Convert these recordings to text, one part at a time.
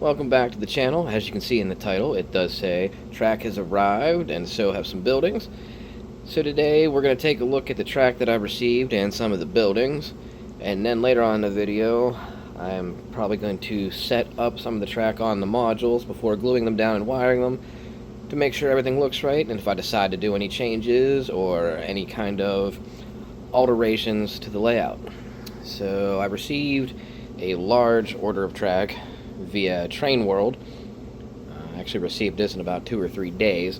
Welcome back to the channel. As you can see in the title, it does say track has arrived and so have some buildings. So today we're going to take a look at the track that I've received and some of the buildings. And then later on in the video, I'm probably going to set up some of the track on the modules before gluing them down and wiring them to make sure everything looks right. And if I decide to do any changes or any kind of alterations to the layout. So I received a large order of track via Train World. I actually received this in about 2 or 3 days,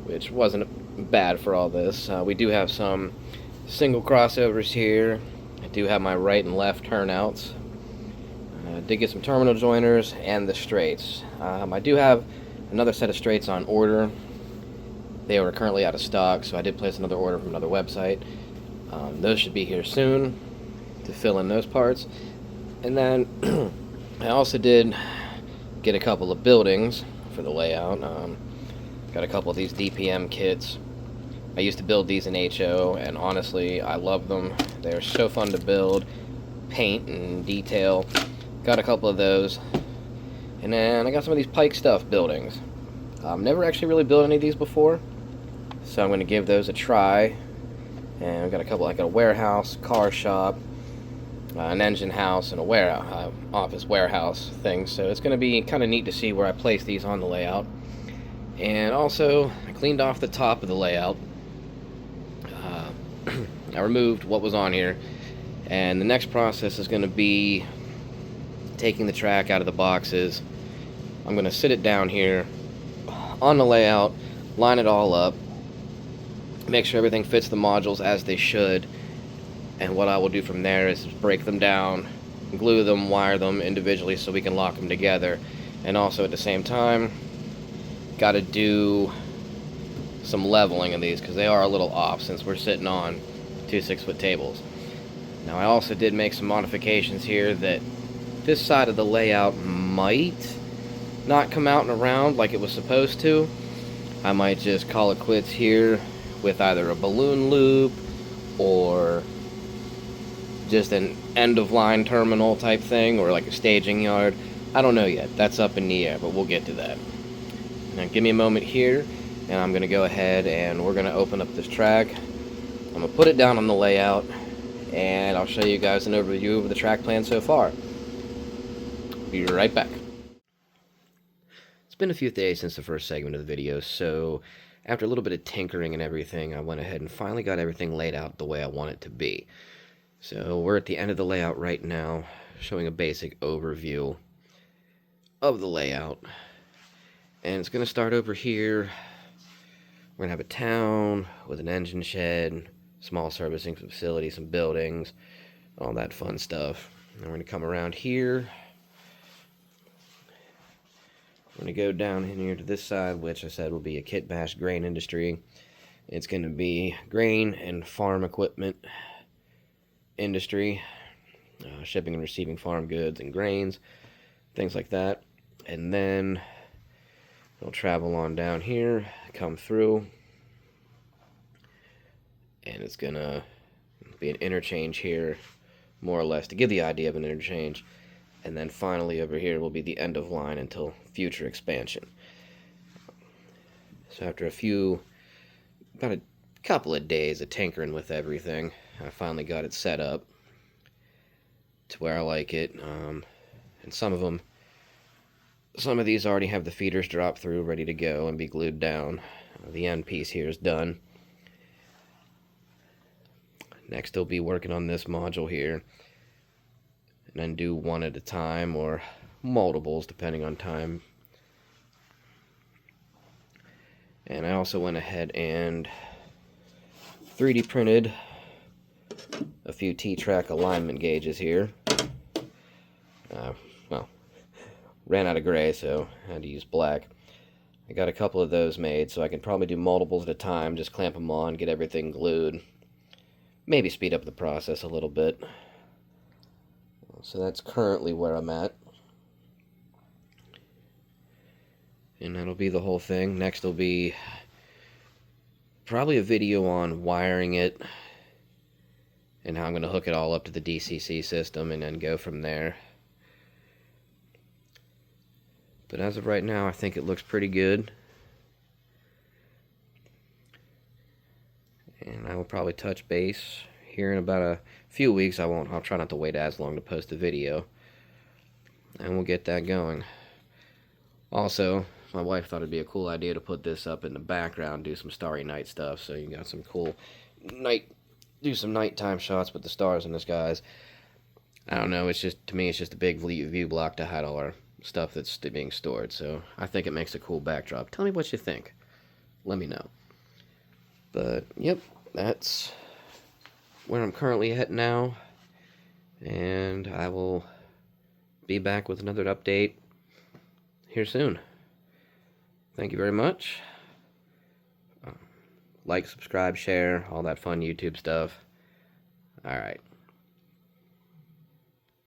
which wasn't bad for all this. We do have some single crossovers here. I do have my right and left turnouts. I did get some terminal joiners and the straights. I do have another set of straights on order. They were currently out of stock, so I did place another order from another website. Those should be here soon to fill in those parts. And then I also did get a couple of buildings for the layout. Got a couple of these DPM kits. I used to build these in HO, and honestly, I love them. They're so fun to build, paint and detail. Got a couple of those. And then I got some of these Pike Stuff buildings. I've never actually really built any of these before, so I'm going to give those a try. And I've got a couple, like a warehouse, car shop, an engine house, and a warehouse, office warehouse thing. So it's going to be kind of neat to see where I place these on the layout. And also, I cleaned off the top of the layout. I removed what was on here, and the next process is going to be taking the track out of the boxes. I'm going to sit it down here on the layout, line it all up, make sure everything fits the modules as they should. And what I will do from there is break them down, glue them, wire them individually so we can lock them together. And also at the same time, got to do some leveling of these because they are a little off since we're sitting on 2 6-foot tables. Now I also did make some modifications here that this side of the layout might not come out and around like it was supposed to. I might just call it quits here with either a balloon loop or just an end-of-line terminal type thing, or like a staging yard. I don't know yet. That's up in the air, but we'll get to that. Now give me a moment here, and I'm going to go ahead and we're going to open up this track. I'm going to put it down on the layout, and I'll show you guys an overview of the track plan so far. Be right back. It's been a few days since the first segment of the video, so after a little bit of tinkering and everything, I went ahead and finally got everything laid out the way I want it to be. So we're at the end of the layout right now, showing a basic overview of the layout. And it's going to start over here. We're going to have a town with an engine shed, small servicing facility, some buildings, all that fun stuff. And we're going to come around here. We're going to go down in here to this side, which I said will be a kit bash grain industry. It's going to be grain and farm equipment industry, shipping and receiving farm goods and grains, things like that. And then we'll travel on down here, come through, and it's gonna be an interchange here, more or less, to give the idea of an interchange. And then finally over here will be the end of line until future expansion. So after about a couple of days of tinkering with everything, I finally got it set up to where I like it. And some of these already have the feeders drop through, ready to go and be glued down. The end piece here is done. Next, I'll be working on this module here, and then do one at a time or multiples depending on time. And I also went ahead and 3D printed a few T-track alignment gauges here. Well, ran out of gray, so I had to use black. I got a couple of those made, so I can probably do multiples at a time, just clamp them on, get everything glued. Maybe speed up the process a little bit. So that's currently where I'm at. And that'll be the whole thing. Next will be probably a video on wiring it and how I'm going to hook it all up to the DCC system and then go from there. But as of right now, I think it looks pretty good. And I will probably touch base here in about a few weeks. I'll try not to wait as long to post a video. And we'll get that going. Also, my wife thought it'd be a cool idea to put this up in the background, do some Starry Night stuff, so you got some cool do some nighttime shots with the stars in the skies. I don't know, to me, it's just a big view block to hide all our stuff that's being stored, so I think it makes a cool backdrop. Tell me what you think. Let me know. But, yep, that's where I'm currently at now, and I will be back with another update here soon. Thank you very much. Like, subscribe, share, all that fun YouTube stuff. Alright.